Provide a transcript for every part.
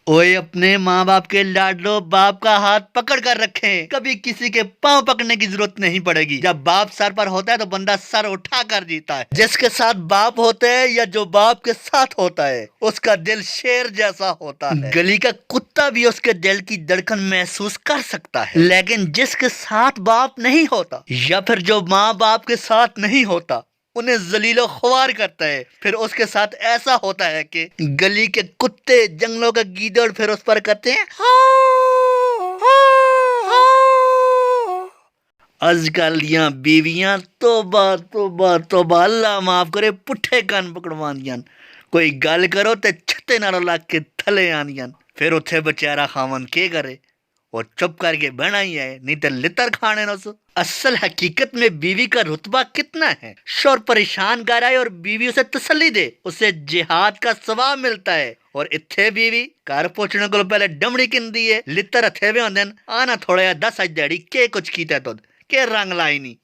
ओए अपने माँ बाप के लाडलो बाप का हाथ पकड़ कर रखें, कभी किसी के पांव पकड़ने की जरूरत नहीं पड़ेगी। जब बाप सर पर होता है तो बंदा सर उठा कर जीता है। जिसके साथ बाप होते हैं या जो बाप के साथ होता है उसका दिल शेर जैसा होता है। गली का कुत्ता भी उसके दिल की धड़कन महसूस कर सकता है। लेकिन जिसके साथ बाप नहीं होता या फिर जो माँ बाप के साथ नहीं होता उन्हें जलीलो ख्वार करता है, फिर उसके साथ ऐसा होता है कि गली के कुत्ते जंगलों का गीदड़ फिर उस पर करते हैं आजकल दियां बीवियां तोबा तोबा तोबा अल्लाह माफ करे पुट्ठे कान पकड़वांदियां। कोई गल करो ते छत्ते नालों लग के थले आंदियां। फिर उथे बेचारा खावन के करे, वो चुप करके बहना ही है, नहीं तो लितर खाने न सो। असल हकीकत में बीवी का रुतबा कितना है। शोर परेशान कराए और बीवी उसे तसल्ली दे, उसे जिहाद का सवाब मिलता है। और इत्थे बीवी घर पहुंचने को पहले डमड़ी किंदी है, लितर हथे भी होंदे आना थोड़ा दस अज डैडी के कुछ कीता तुद के रंग लाई नहीं।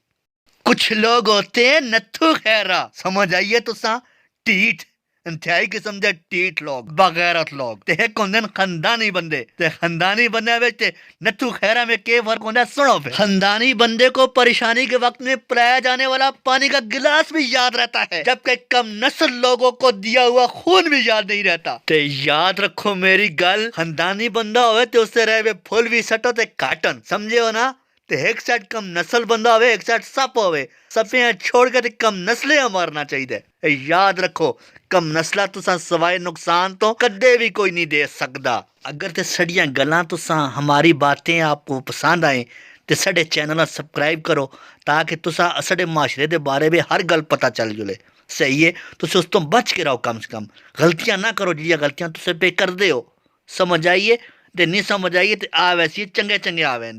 कुछ लोग होते हैं नथु खैरा, समझ आइए तुसा, टीठ इंतहाई किस्म दे टीठ लोग, बगैरत लोग ते एक होंदे खानदानी बंदे। ते खानदानी बंदे विच ते नथु खैरा में के फर्क होंदा सुनो फिर। खानदानी बंदे को परेशानी के वक्त में पिलाया जाने वाला पानी का गिलास भी याद रहता है, जबकि कम नस्ल लोगों को दिया हुआ खून भी याद नहीं रहता। ते याद रखो मेरी गल, खानदानी बंदा होवे ते उससे रहे फुल भी सटो ते काटन, समझे हो ना। ते एक साइड कम नस्ल बंदा होवे, एक साइड सप होवे, सफे छोड़ के कम नस्ले मारना चाहिए। याद रखो कम नस्ला तुसा सवाए नुकसान तो कदे भी कोई नहीं दे सकदा। अगर ते सड़ियां गल्लां तुसा हमारी बातें आपको पसंद आए तो साडे चैनल सब्सक्राइब करो, ताकि तुसा साडे माशरे दे बारे में हर गल पता चल जुले। सही है, तुस उस तो बच के रहो, कम से कम गलतियां ना करो जिहड़ियां गलतियां तुसे पे करदे हो। समझ आइए, ते नहीं समझ आइए तो आ वैसी चंगे चंगे आवे।